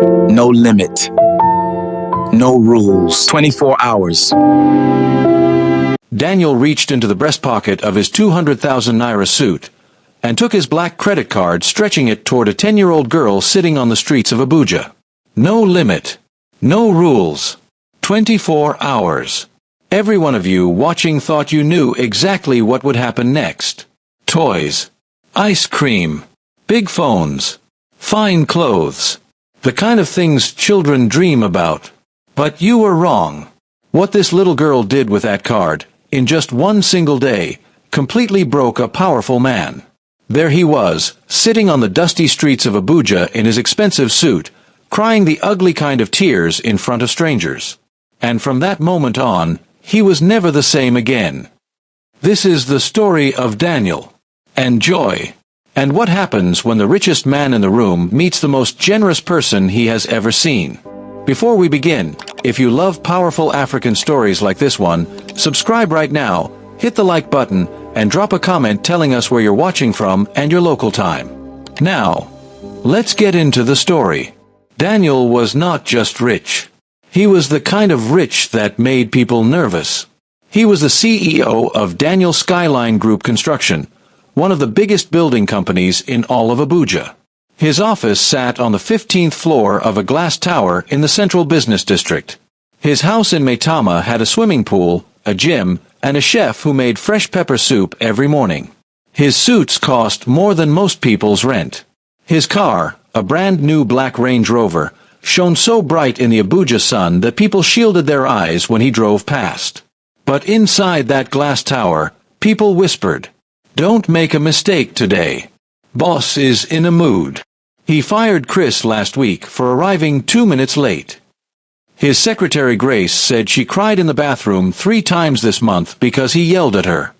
No limit. No rules. 24 hours. Daniel reached into the breast pocket of his 200,000 naira suit and took his black credit card, stretching it toward a 10-year-old girl sitting on the streets of Abuja. No limit. No rules. 24 hours. Every one of you watching thought you knew exactly what would happen next. Toys. Ice cream. Big phones. Fine clothes. The kind of things children dream about. But you were wrong. What this little girl did with that card, in just one single day, completely broke a powerful man. There he was, sitting on the dusty streets of Abuja in his expensive suit, crying the ugly kind of tears in front of strangers. And from that moment on, he was never the same again. This is the story of Daniel. And Joy. And what happens when the richest man in the room meets the most generous person he has ever seen. Before we begin, if you love powerful African stories like this one, subscribe right now, hit the like button, and drop a comment telling us where you're watching from and your local time. Now, let's get into the story. Daniel was not just rich. He was the kind of rich that made people nervous. He was the CEO of Daniel Skyline Group Construction, one of the biggest building companies in all of Abuja. His office sat on the 15th floor of a glass tower in the central business district. His house in Maitama had a swimming pool, a gym, and a chef who made fresh pepper soup every morning. His suits cost more than most people's rent. His car, a brand new black Range Rover, shone so bright in the Abuja sun that people shielded their eyes when he drove past. But inside that glass tower, people whispered, "Don't make a mistake today. Boss is in a mood." He fired Chris last week for arriving 2 minutes late. His secretary Grace said she cried in the bathroom 3 times this month because he yelled at her.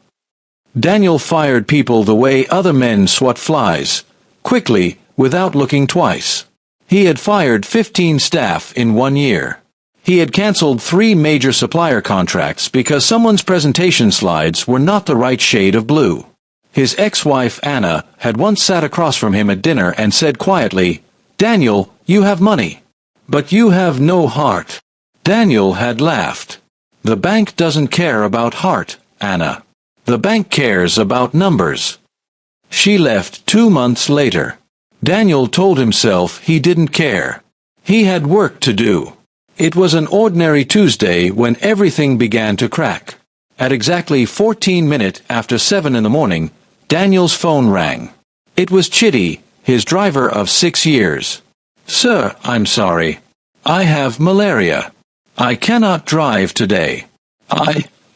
Daniel fired people the way other men swat flies, quickly, without looking twice. He had fired 15 staff in 1 year. He had canceled 3 major supplier contracts because someone's presentation slides were not the right shade of blue. His ex-wife Anna had once sat across from him at dinner and said quietly, "Daniel, you have money. But you have no heart." Daniel had laughed. "The bank doesn't care about heart, Anna. The bank cares about numbers." She left 2 months later. Daniel told himself he didn't care. He had work to do. It was an ordinary Tuesday when everything began to crack. At exactly 14 minutes after 7 in the morning, Daniel's phone rang. It was Chitty, his driver of 6 years. "Sir, I'm sorry. I have malaria. I cannot drive today."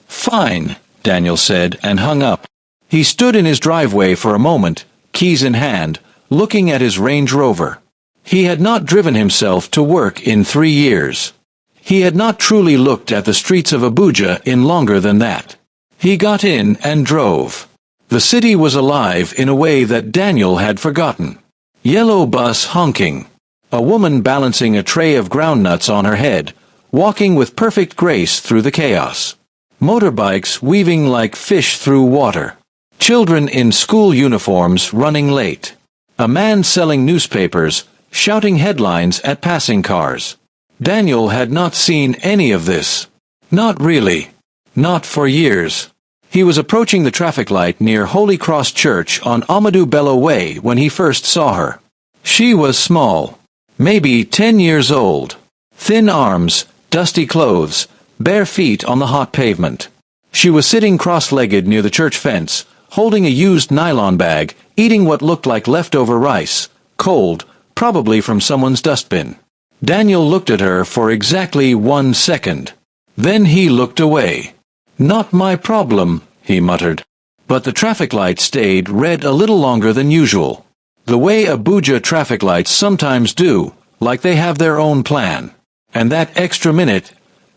Fine, Daniel said and hung up. He stood in his driveway for a moment, keys in hand, looking at his Range Rover. He had not driven himself to work in 3 years. He had not truly looked at the streets of Abuja in longer than that. He got in and drove. The city was alive in a way that Daniel had forgotten. Yellow bus honking. A woman balancing a tray of groundnuts on her head, walking with perfect grace through the chaos. Motorbikes weaving like fish through water. Children in school uniforms running late. A man selling newspapers, shouting headlines at passing cars. Daniel had not seen any of this. Not really. Not for years. He was approaching the traffic light near Holy Cross Church on Amadou Bello Way when he first saw her. She was small. Maybe 10 years old. Thin arms, dusty clothes, bare feet on the hot pavement. She was sitting cross-legged near the church fence, holding a used nylon bag, eating what looked like leftover rice, cold, probably from someone's dustbin. Daniel looked at her for exactly 1 second. Then he looked away. "Not my problem," he muttered. But the traffic light stayed red a little longer than usual. The way Abuja traffic lights sometimes do, like they have their own plan. And that extra minute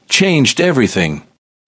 changed everything.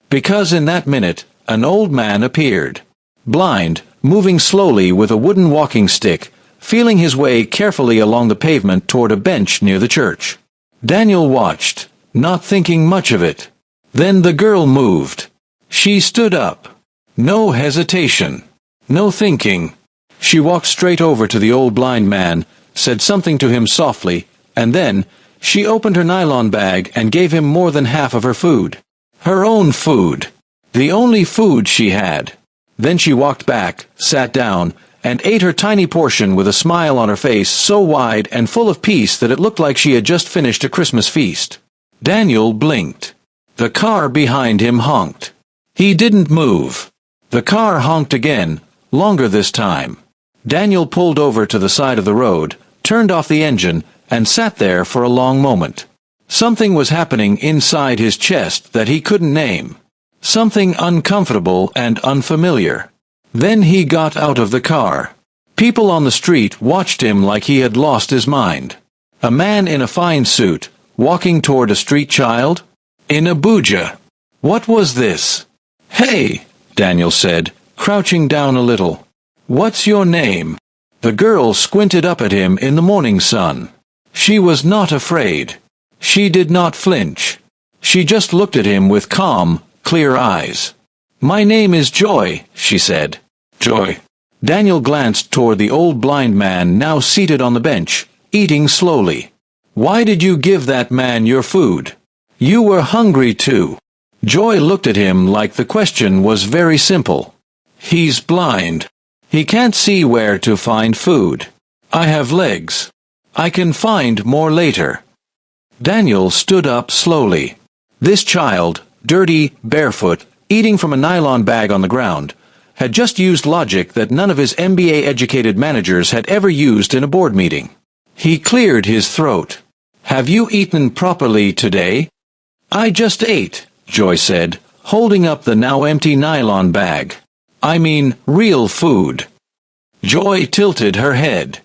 Because in that minute, an old man appeared. Blind, moving slowly with a wooden walking stick, feeling his way carefully along the pavement toward a bench near the church. Daniel watched, not thinking much of it. Then the girl moved. She stood up. No hesitation. No thinking. She walked straight over to the old blind man, said something to him softly, and then, She opened her nylon bag and gave him more than half of her food. Her own food. The only food she had. Then she walked back, sat down, and ate her tiny portion with a smile on her face so wide and full of peace that it looked like she had just finished a Christmas feast. Daniel blinked. The car behind him honked. He didn't move. The car honked again, longer this time. Daniel pulled over to the side of the road, turned off the engine, and sat there for a long moment. Something was happening inside his chest that he couldn't name. Something uncomfortable and unfamiliar. Then he got out of the car. People on the street watched him like he had lost his mind. A man in a fine suit, walking toward a street child? In Abuja. What was this? "Hey," Daniel said, crouching down a little. "What's your name?" The girl squinted up at him in the morning sun. She was not afraid. She did not flinch. She just looked at him with calm, clear eyes. "My name is Joy," she said. "Joy." Daniel glanced toward the old blind man now seated on the bench, eating slowly. "Why did you give that man your food? You were hungry too." Joy looked at him like the question was very simple. "He's blind. He can't see where to find food. I have legs. I can find more later." Daniel stood up slowly. This child, dirty, barefoot, eating from a nylon bag on the ground, had just used logic that none of his MBA-educated managers had ever used in a board meeting. He cleared his throat. "Have you eaten properly today?" "I just ate," Joy said, holding up the now empty nylon bag. "I mean real food." Joy tilted her head.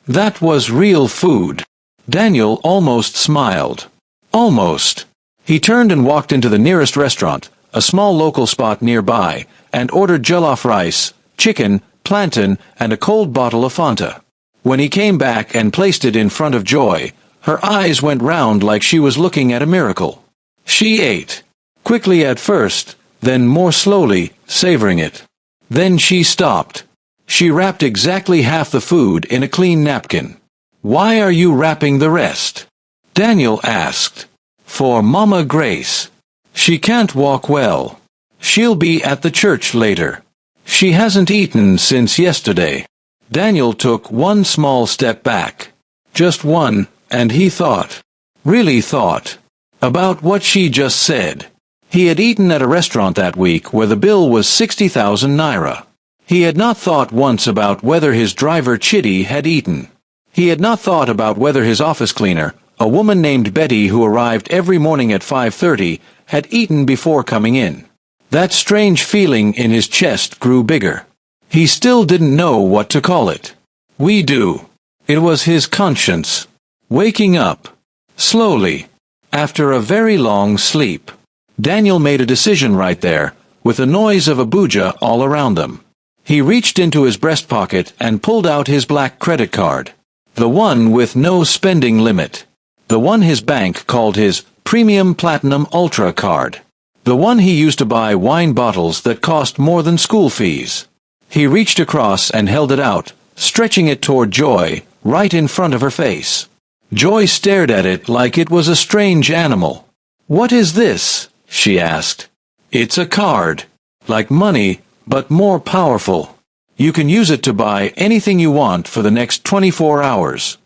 That was real food. Daniel almost smiled. Almost. He turned and walked into the nearest restaurant, a small local spot nearby, and ordered jollof rice, chicken, plantain, and a cold bottle of Fanta. When he came back and placed it in front of Joy, her eyes went round like she was looking at a miracle. She ate. Quickly at first, then more slowly, savoring it. Then she stopped. She wrapped exactly half the food in a clean napkin. "Why are you wrapping the rest?" Daniel asked. "For Mama Grace. She can't walk well. She'll be at the church later. She hasn't eaten since yesterday." Daniel took one small step back. Just one, and he thought. Really thought. About what she just said. He had eaten at a restaurant that week where the bill was 60,000 naira. He had not thought once about whether his driver Chitty had eaten. He had not thought about whether his office cleaner, a woman named Betty who arrived every morning at 5:30, had eaten before coming in. That strange feeling in his chest grew bigger. He still didn't know what to call it. We do. It was his conscience. Waking up. Slowly. After a very long sleep. Daniel made a decision right there, with the noise of Abuja all around them. He reached into his breast pocket and pulled out his black credit card. The one with no spending limit. The one his bank called his Premium Platinum Ultra card. The one he used to buy wine bottles that cost more than school fees. He reached across and held it out, stretching it toward Joy, right in front of her face. Joy stared at it like it was a strange animal. "What is this?" she asked. "It's a card. Like money, but more powerful. You can use it to buy anything you want for the next 24 hours.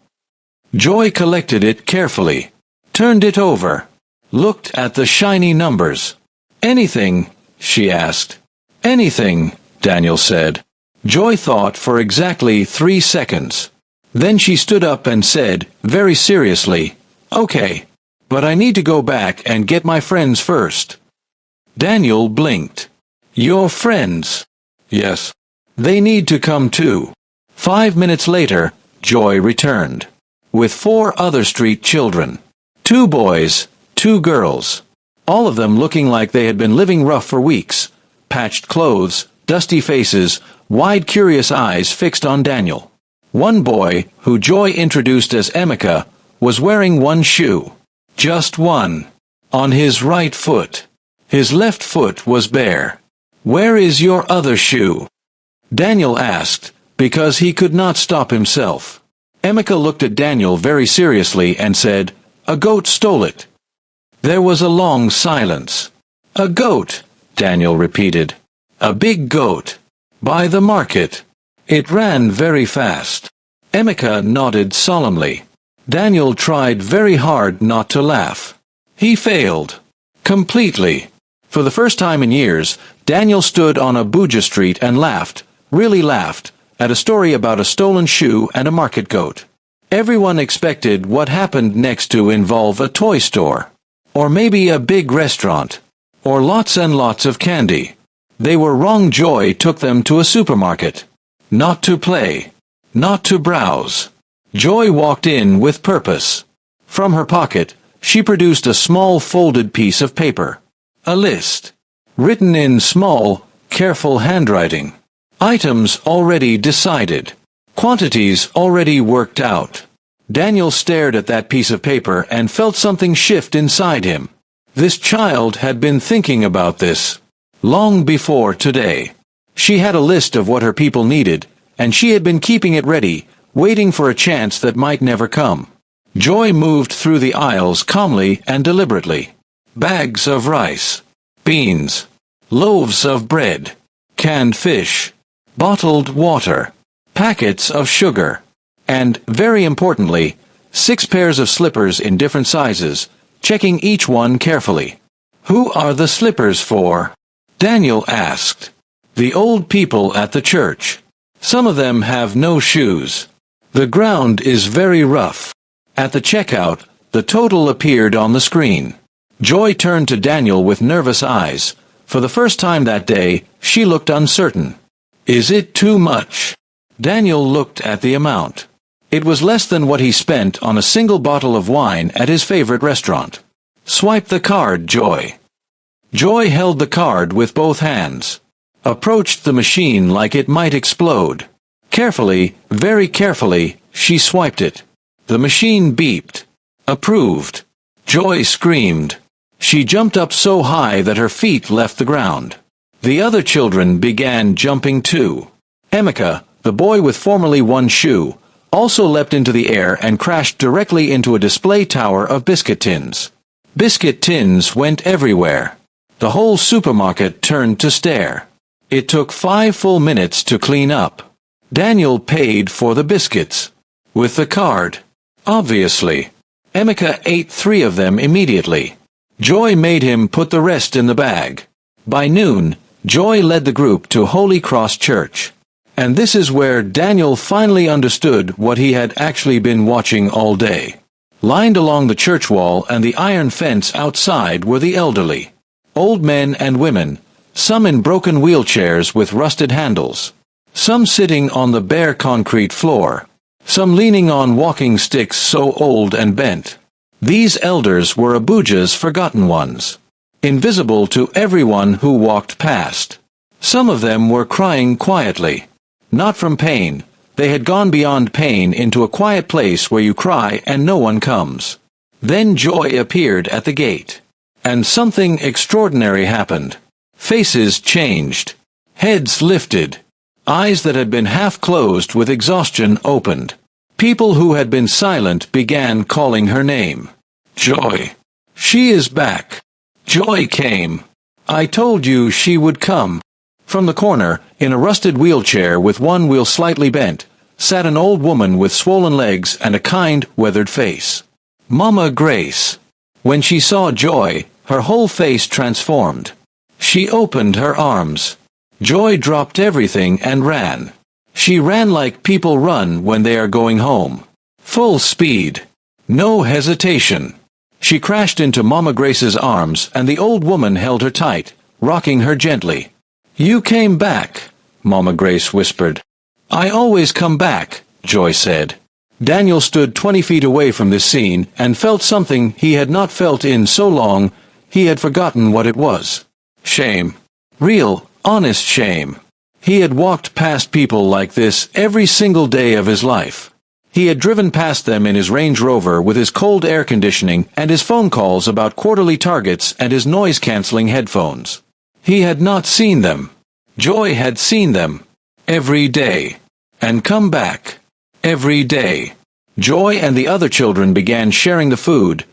Joy collected it carefully. Turned it over. Looked at the shiny numbers. "Anything?" she asked. "Anything," Daniel said. Joy thought for exactly 3 seconds. Then she stood up and said, very seriously, "Okay, but I need to go back and get my friends first." Daniel blinked. "Your friends?" "Yes. They need to come too." 5 minutes later, Joy returned. With 4 other street children. 2 boys, 2 girls. All of them looking like they had been living rough for weeks. Patched clothes, dusty faces, wide curious eyes fixed on Daniel. One boy, who Joy introduced as Emeka, was wearing one shoe. Just one. On his right foot. His left foot was bare. "Where is your other shoe?" Daniel asked, because he could not stop himself. Emeka looked at Daniel very seriously and said, A goat stole it. There was a long silence. A goat, Daniel repeated. A big goat. By the market. It ran very fast. Emeka nodded solemnly. Daniel tried very hard not to laugh. He failed. Completely. For the first time in years, Daniel stood on Abuja Street and laughed, really laughed, at a story about a stolen shoe and a market goat. Everyone expected what happened next to involve a toy store. Or maybe a big restaurant. Or lots and lots of candy. They were wrong. Joy took them to a supermarket. Not to play. Not to browse. Joy walked in with purpose. From her pocket, she produced a small folded piece of paper. A list. Written in small, careful handwriting. Items already decided. Quantities already worked out. Daniel stared at that piece of paper and felt something shift inside him. This child had been thinking about this. Long before today. She had a list of what her people needed, and she had been keeping it ready, waiting for a chance that might never come. Joy moved through the aisles calmly and deliberately. Bags of rice, beans, loaves of bread, canned fish, bottled water, packets of sugar, and, very importantly, 6 pairs of slippers in different sizes, checking each one carefully. Who are the slippers for? Daniel asked. The old people at the church. Some of them have no shoes. The ground is very rough. At the checkout, the total appeared on the screen. Joy turned to Daniel with nervous eyes. For the first time that day, she looked uncertain. Is it too much? Daniel looked at the amount. It was less than what he spent on a single bottle of wine at his favorite restaurant. Swipe the card, Joy. Joy held the card with both hands. Approached the machine like it might explode. Carefully, very carefully, she swiped it. The machine beeped. Approved. Joy screamed. She jumped up so high that her feet left the ground. The other children began jumping too. Emeka, the boy with formerly one shoe, also leapt into the air and crashed directly into a display tower of biscuit tins. Biscuit tins went everywhere. The whole supermarket turned to stare. It took 5 full minutes to clean up. Daniel paid for the biscuits. With the card. Obviously. Emeka ate 3 of them immediately. Joy made him put the rest in the bag. By noon, Joy led the group to Holy Cross Church. And this is where Daniel finally understood what he had actually been watching all day. Lined along the church wall and the iron fence outside were the elderly. Old men and women, some in broken wheelchairs with rusted handles. Some sitting on the bare concrete floor. Some leaning on walking sticks so old and bent. These elders were Abuja's forgotten ones. Invisible to everyone who walked past. Some of them were crying quietly. Not from pain. They had gone beyond pain into a quiet place where you cry and no one comes. Then Joy appeared at the gate. And something extraordinary happened. Faces changed. Heads lifted. Eyes that had been half closed with exhaustion opened. People who had been silent began calling her name. Joy. She is back. Joy came. I told you she would come. From the corner, in a rusted wheelchair with one wheel slightly bent, sat an old woman with swollen legs and a kind, weathered face. Mama Grace. When she saw Joy, her whole face transformed. She opened her arms. Joy dropped everything and ran. She ran like people run when they are going home. Full speed. No hesitation. She crashed into Mama Grace's arms and the old woman held her tight, rocking her gently. You came back, Mama Grace whispered. I always come back, Joy said. Daniel stood 20 feet away from this scene and felt something he had not felt in so long he had forgotten what it was. Shame. Real, honest shame. He had walked past people like this every single day of his life. He had driven past them in his Range Rover with his cold air conditioning and his phone calls about quarterly targets and his noise-canceling headphones. He had not seen them. Joy had seen them. Every day. And come back. Every day. Joy and the other children began sharing the food,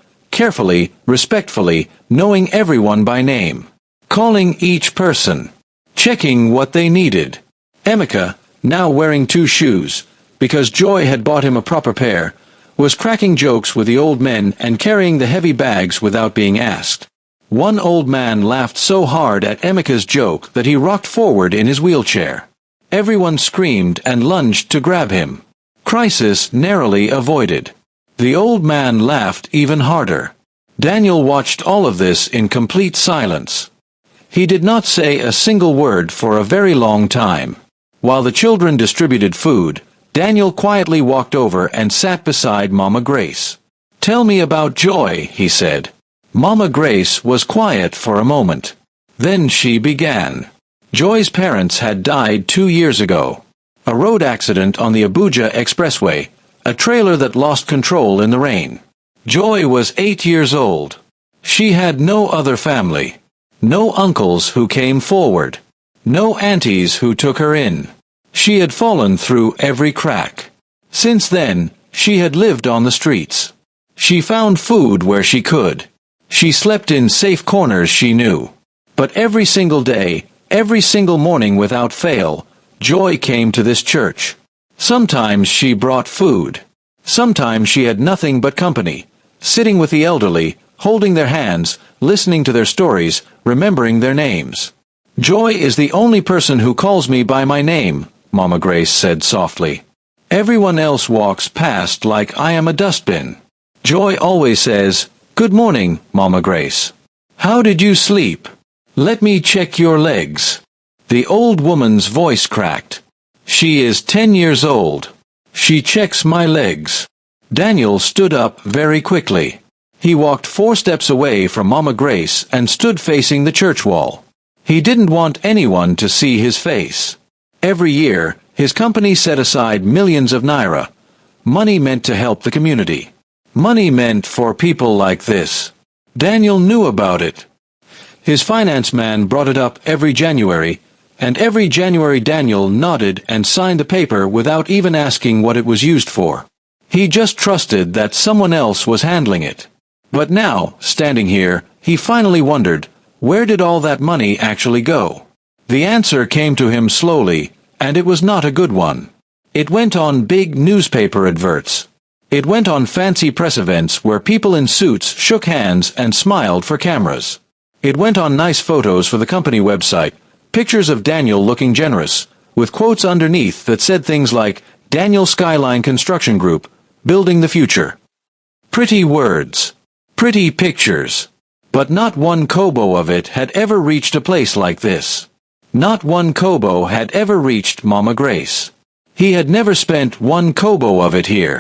carefully, respectfully, knowing everyone by name, calling each person, checking what they needed. Emeka, now wearing 2 shoes, because Joy had bought him a proper pair, was cracking jokes with the old men and carrying the heavy bags without being asked. One old man laughed so hard at Emeka's joke that he rocked forward in his wheelchair. Everyone screamed and lunged to grab him. Crisis narrowly avoided. The old man laughed even harder. Daniel watched all of this in complete silence. He did not say a single word for a very long time. While the children distributed food, Daniel quietly walked over and sat beside Mama Grace. "Tell me about Joy," he said. Mama Grace was quiet for a moment. Then she began. Joy's parents had died 2 years ago. A road accident on the Abuja Expressway, a trailer that lost control in the rain. Joy was 8 years old. She had no other family. No uncles who came forward. No aunties who took her in. She had fallen through every crack. Since then, she had lived on the streets. She found food where she could. She slept in safe corners she knew. But every single day, every single morning without fail, Joy came to this church. Sometimes she brought food. Sometimes she had nothing but company, sitting with the elderly, holding their hands, listening to their stories, remembering their names. "Joy is the only person who calls me by my name," Mama Grace said softly. "Everyone else walks past like I am a dustbin. Joy always says, 'Good morning, Mama Grace. How did you sleep? Let me check your legs.'" The old woman's voice cracked. "She is 10 years old. She checks my legs." Daniel stood up very quickly. He walked 4 steps away from Mama Grace and stood facing the church wall. He didn't want anyone to see his face. Every year, his company set aside millions of naira. Money meant to help the community. Money meant for people like this. Daniel knew about it. His finance man brought it up every January, and every January Daniel nodded and signed the paper without even asking what it was used for. He just trusted that someone else was handling it. But now, standing here, he finally wondered, where did all that money actually go? The answer came to him slowly, and it was not a good one. It went on big newspaper adverts. It went on fancy press events where people in suits shook hands and smiled for cameras. It went on nice photos for the company website, pictures of Daniel looking generous, with quotes underneath that said things like, "Daniel Skyline Construction Group, building the future." Pretty words. Pretty pictures. But not one kobo of it had ever reached a place like this. Not one kobo had ever reached Mama Grace. He had never spent one kobo of it here.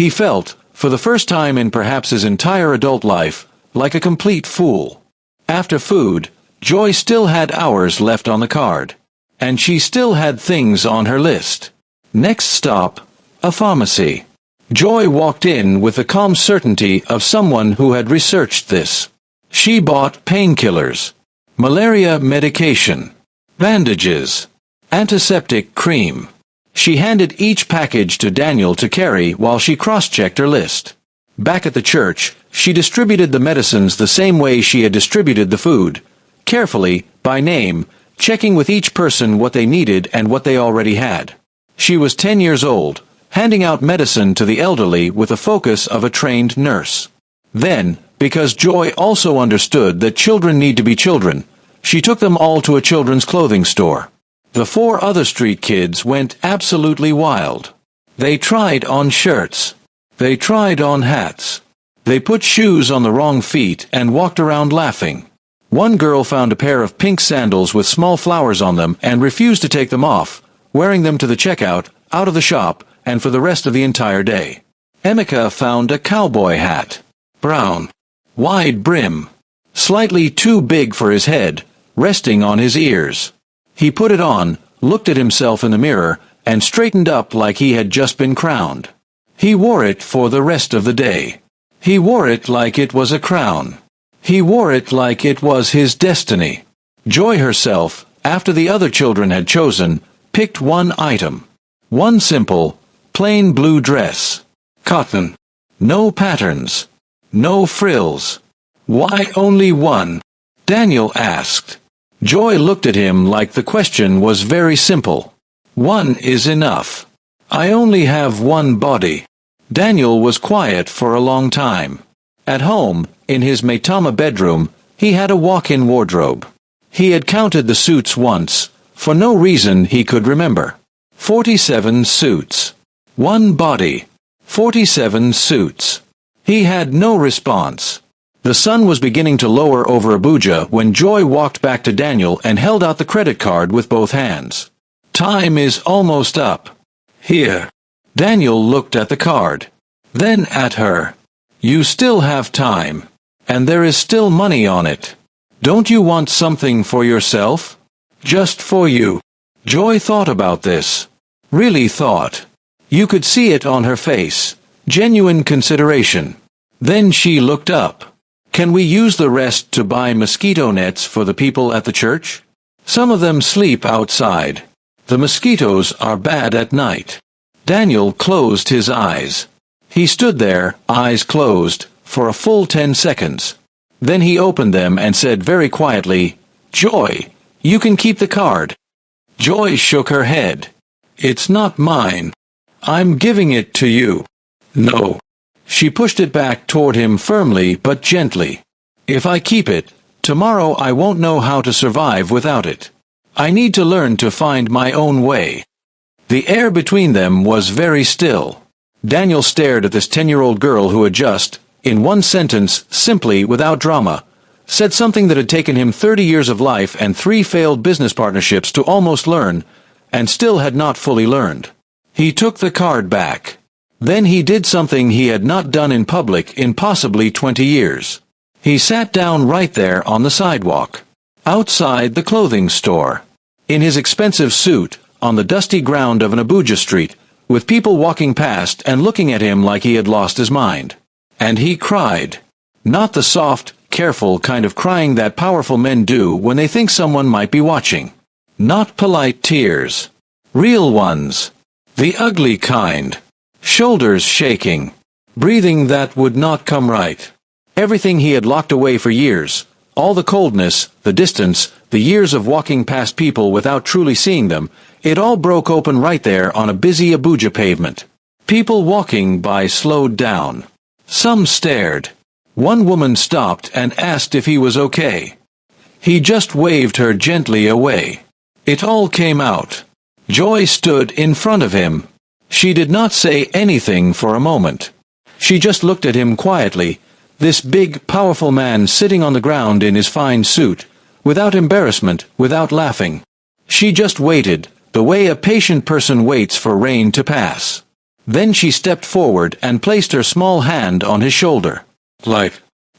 He felt, for the first time in perhaps his entire adult life, like a complete fool. After food, Joy still had hours left on the card. And she still had things on her list. Next stop, a pharmacy. Joy walked in with the calm certainty of someone who had researched this. She bought painkillers, malaria medication, bandages, antiseptic cream. She handed each package to Daniel to carry while she cross-checked her list. Back at the church, she distributed the medicines the same way she had distributed the food, carefully, by name, checking with each person what they needed and what they already had. She was 10 years old, handing out medicine to the elderly with the focus of a trained nurse. Then, because Joy also understood that children need to be children, she took them all to a children's clothing store. The 4 other street kids went absolutely wild. They tried on shirts. They tried on hats. They put shoes on the wrong feet and walked around laughing. One girl found a pair of pink sandals with small flowers on them and refused to take them off, wearing them to the checkout, out of the shop, and for the rest of the entire day. Emeka found a cowboy hat. Brown. Wide brim. Slightly too big for his head, resting on his ears. He put it on, looked at himself in the mirror, and straightened up like he had just been crowned. He wore it for the rest of the day. He wore it like it was a crown. He wore it like it was his destiny. Joy herself, after the other children had chosen, picked one item. One simple, plain blue dress. Cotton. No patterns. No frills. Why only one? Daniel asked. Joy looked at him like the question was very simple. One is enough. I only have one body. Daniel was quiet for a long time. At home, in his Maitama bedroom, he had a walk-in wardrobe. He had counted the suits once, for no reason he could remember. 47 suits. One body. 47 suits. He had no response. The sun was beginning to lower over Abuja when Joy walked back to Daniel and held out the credit card with both hands. Time is almost up. Here. Daniel looked at the card. Then at her. You still have time. And there is still money on it. Don't you want something for yourself? Just for you. Joy thought about this. Really thought. You could see it on her face. Genuine consideration. Then she looked up. Can we use the rest to buy mosquito nets for the people at the church? Some of them sleep outside. The mosquitoes are bad at night. Daniel closed his eyes. He stood there, eyes closed, for a full 10 seconds. Then he opened them and said very quietly, Joy, you can keep the card. Joy shook her head. It's not mine. I'm giving it to you. No. She pushed it back toward him firmly but gently. If I keep it, tomorrow I won't know how to survive without it. I need to learn to find my own way. The air between them was very still. Daniel stared at this 10-year-old girl who had just, in one sentence, simply without drama, said something that had taken him 30 years of life and 3 failed business partnerships to almost learn, and still had not fully learned. He took the card back. Then he did something he had not done in public in possibly 20 years. He sat down right there on the sidewalk, outside the clothing store, in his expensive suit, on the dusty ground of an Abuja street, with people walking past and looking at him like he had lost his mind. And he cried. Not the soft, careful kind of crying that powerful men do when they think someone might be watching. Not polite tears. Real ones. The ugly kind. Shoulders shaking. Breathing that would not come right. Everything he had locked away for years, all the coldness, the distance, the years of walking past people without truly seeing them, it all broke open right there on a busy Abuja pavement. People walking by slowed down. Some stared. One woman stopped and asked if he was okay. He just waved her gently away. It all came out. Joy stood in front of him. She did not say anything for a moment. She just looked at him quietly, this big, powerful man sitting on the ground in his fine suit, without embarrassment, without laughing. She just waited, the way a patient person waits for rain to pass. Then she stepped forward and placed her small hand on his shoulder. Like,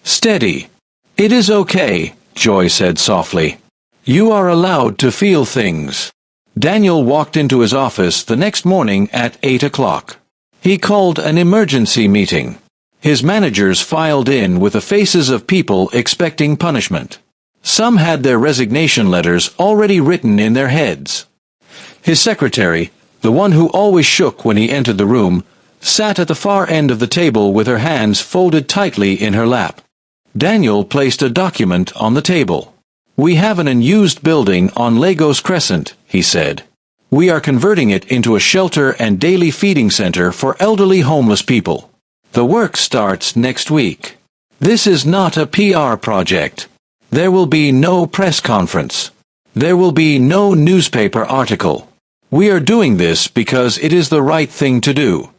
steady. It is okay, Joy said softly. You are allowed to feel things. Daniel walked into his office the next morning at 8 o'clock. He called an emergency meeting. His managers filed in with the faces of people expecting punishment. Some had their resignation letters already written in their heads. His secretary, the one who always shook when he entered the room, sat at the far end of the table with her hands folded tightly in her lap. Daniel placed a document on the table. We have an unused building on Lagos Crescent, he said. We are converting it into a shelter and daily feeding center for elderly homeless people. The work starts next week. This is not a PR project. There will be no press conference. There will be no newspaper article. We are doing this because it is the right thing to do.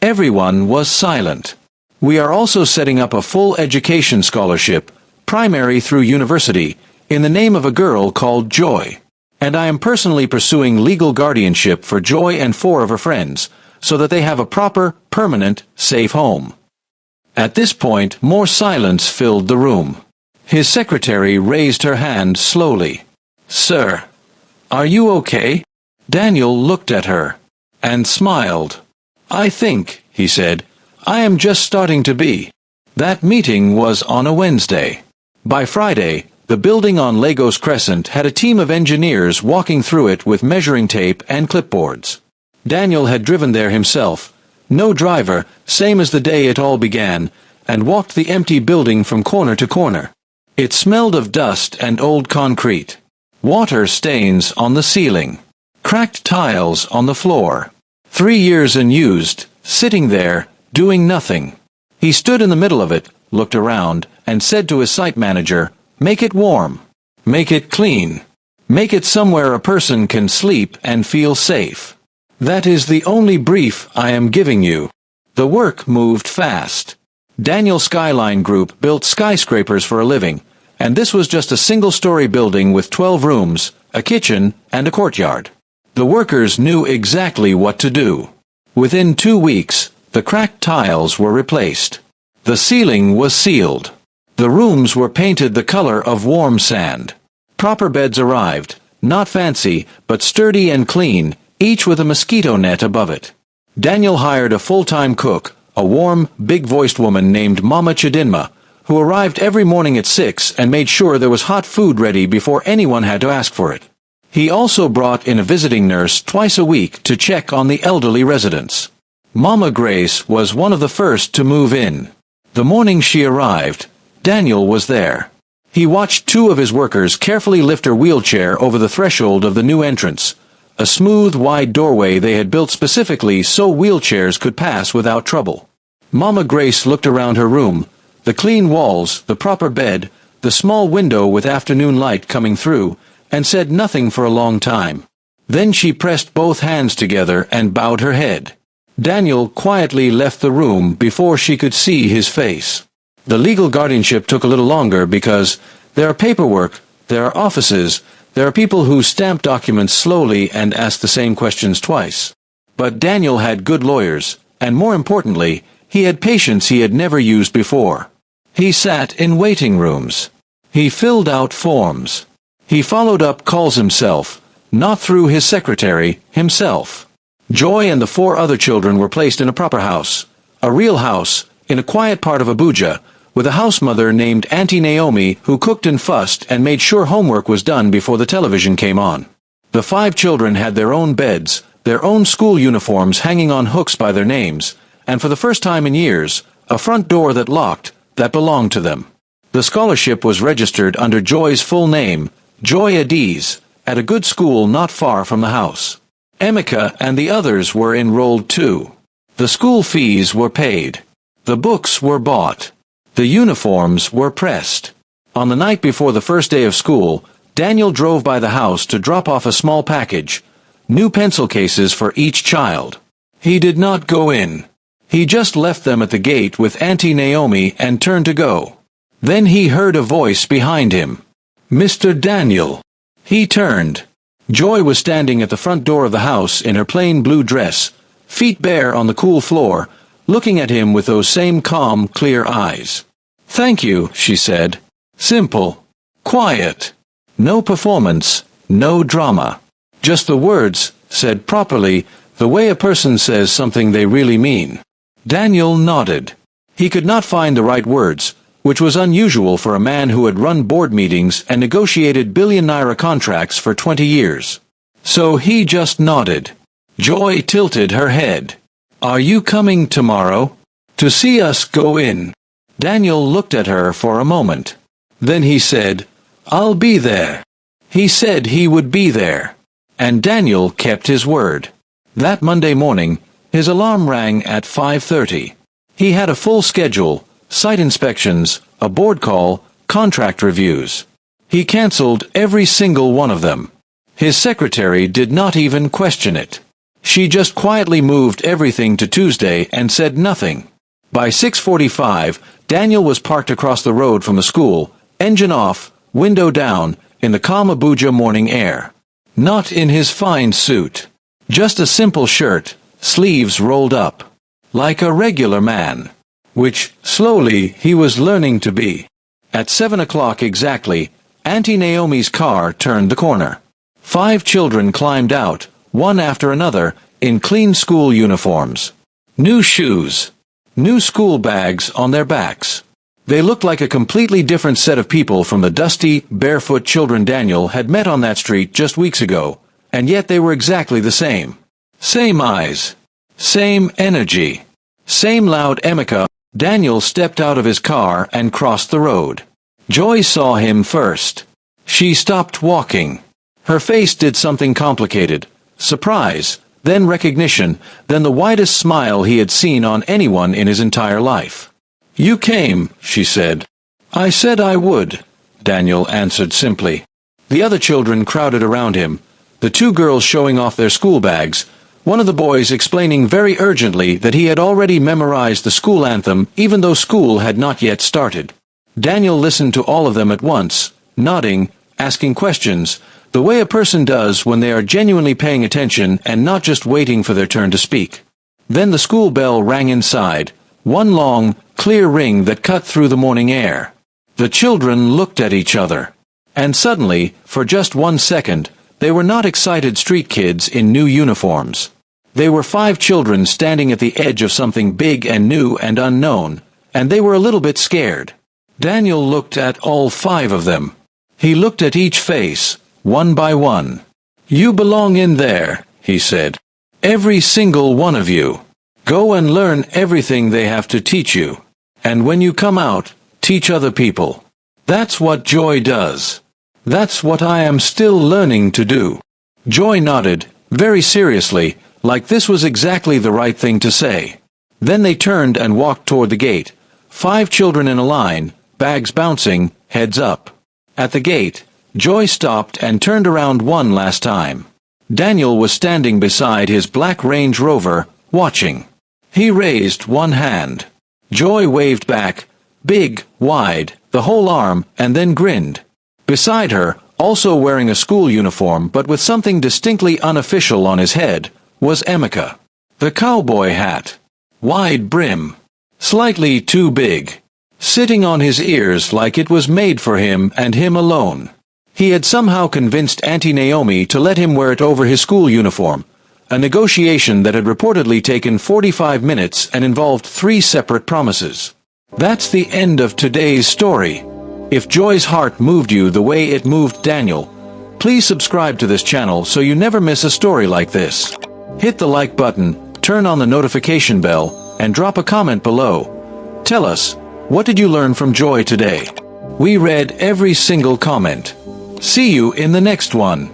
Everyone was silent. We are also setting up a full education scholarship, primary through university, in the name of a girl called Joy. And I am personally pursuing legal guardianship for Joy and 4 of her friends, so that they have a proper, permanent, safe home. At this point, more silence filled the room. His secretary raised her hand slowly. Sir, are you okay? Daniel looked at her, and smiled. I think, he said, I am just starting to be. That meeting was on a Wednesday. By Friday, the building on Lagos Crescent had a team of engineers walking through it with measuring tape and clipboards. Daniel had driven there himself. No driver, same as the day it all began, and walked the empty building from corner to corner. It smelled of dust and old concrete. Water stains on the ceiling. Cracked tiles on the floor. 3 years unused, sitting there, doing nothing. He stood in the middle of it, looked around, and said to his site manager, "Make it warm. Make it clean. Make it somewhere a person can sleep and feel safe. That is the only brief I am giving you." The work moved fast. Daniel Skyline Group built skyscrapers for a living, and this was just a single-story building with 12 rooms, a kitchen, and a courtyard. The workers knew exactly what to do. Within 2 weeks, the cracked tiles were replaced. The ceiling was sealed. The rooms were painted the color of warm sand. Proper beds arrived, not fancy, but sturdy and clean, each with a mosquito net above it. Daniel hired a full-time cook, a warm, big-voiced woman named Mama Chidinma, who arrived every morning at 6 and made sure there was hot food ready before anyone had to ask for it. He also brought in a visiting nurse twice a week to check on the elderly residents. Mama Grace was one of the first to move in. The morning she arrived, Daniel was there. He watched 2 of his workers carefully lift her wheelchair over the threshold of the new entrance, a smooth, wide doorway they had built specifically so wheelchairs could pass without trouble. Mama Grace looked around her room, the clean walls, the proper bed, the small window with afternoon light coming through, and said nothing for a long time. Then she pressed both hands together and bowed her head. Daniel quietly left the room before she could see his face. The legal guardianship took a little longer because there are paperwork, there are offices, there are people who stamp documents slowly and ask the same questions twice. But Daniel had good lawyers, and more importantly, he had patience he had never used before. He sat in waiting rooms. He filled out forms. He followed up calls himself, not through his secretary, himself. Joy and the 4 other children were placed in a proper house, a real house, in a quiet part of Abuja, with a house mother named Auntie Naomi who cooked and fussed and made sure homework was done before the television came on. The 5 children had their own beds, their own school uniforms hanging on hooks by their names, and for the first time in years, a front door that locked, that belonged to them. The scholarship was registered under Joy's full name, Joy Adiz, at a good school not far from the house. Emeka and the others were enrolled too. The school fees were paid. The books were bought. The uniforms were pressed. On the night before the first day of school, Daniel drove by the house to drop off a small package, new pencil cases for each child. He did not go in. He just left them at the gate with Auntie Naomi and turned to go. Then he heard a voice behind him. "Mr. Daniel." He turned. Joy was standing at the front door of the house in her plain blue dress, feet bare on the cool floor, looking at him with those same calm, clear eyes. "Thank you," she said. Simple. Quiet. No performance, no drama. Just the words, said properly, the way a person says something they really mean. Daniel nodded. He could not find the right words, which was unusual for a man who had run board meetings and negotiated billion-naira contracts for 20 years. So he just nodded. Joy tilted her head. "Are you coming tomorrow? To see us go in?" Daniel looked at her for a moment. Then he said, "I'll be there." He said he would be there. And Daniel kept his word. That Monday morning, his alarm rang at 5:30. He had a full schedule, site inspections, a board call, contract reviews. He canceled every single one of them. His secretary did not even question it. She just quietly moved everything to Tuesday and said nothing. By 6:45, Daniel was parked across the road from the school, engine off, window down, in the calm Abuja morning air. Not in his fine suit. Just a simple shirt, sleeves rolled up. Like a regular man. Which, slowly, he was learning to be. At 7 o'clock exactly, Auntie Naomi's car turned the corner. 5 children climbed out, one after another, in clean school uniforms. New shoes. New school bags on their backs. They looked like a completely different set of people from the dusty, barefoot children Daniel had met on that street just weeks ago, and yet they were exactly the same. Same eyes. Same energy. Same loud Emeka Daniel stepped out of his car and crossed the road. Joy saw him first. She stopped walking. Her face did something complicated. Surprise, then recognition, then the widest smile he had seen on anyone in his entire life. "You came," she said. "I said I would," Daniel answered simply. The other children crowded around him, the two girls showing off their school bags, one of the boys explaining very urgently that he had already memorized the school anthem even though school had not yet started. Daniel listened to all of them at once, nodding, asking questions, the way a person does when they are genuinely paying attention and not just waiting for their turn to speak. Then the school bell rang inside, one long, clear ring that cut through the morning air. The children looked at each other. And suddenly, for just 1 second, they were not excited street kids in new uniforms. They were 5 children standing at the edge of something big and new and unknown, and they were a little bit scared. Daniel looked at all 5 of them. He looked at each face, one by one. "You belong in there," he said. "Every single one of you. Go and learn everything they have to teach you. And when you come out, teach other people. That's what Joy does. That's what I am still learning to do." Joy nodded, very seriously, like this was exactly the right thing to say. Then they turned and walked toward the gate, 5 children in a line, bags bouncing, heads up. At the gate, Joy stopped and turned around one last time. Daniel was standing beside his black Range Rover, watching. He raised one hand. Joy waved back, big, wide, the whole arm, and then grinned. Beside her, also wearing a school uniform but with something distinctly unofficial on his head, was Emeka. The cowboy hat. Wide brim. Slightly too big. Sitting on his ears like it was made for him and him alone. He had somehow convinced Auntie Naomi to let him wear it over his school uniform, a negotiation that had reportedly taken 45 minutes and involved 3 separate promises. That's the end of today's story. If Joy's heart moved you the way it moved Daniel, please subscribe to this channel so you never miss a story like this. Hit the like button, turn on the notification bell, and drop a comment below. Tell us, what did you learn from Joy today? We read every single comment. See you in the next one.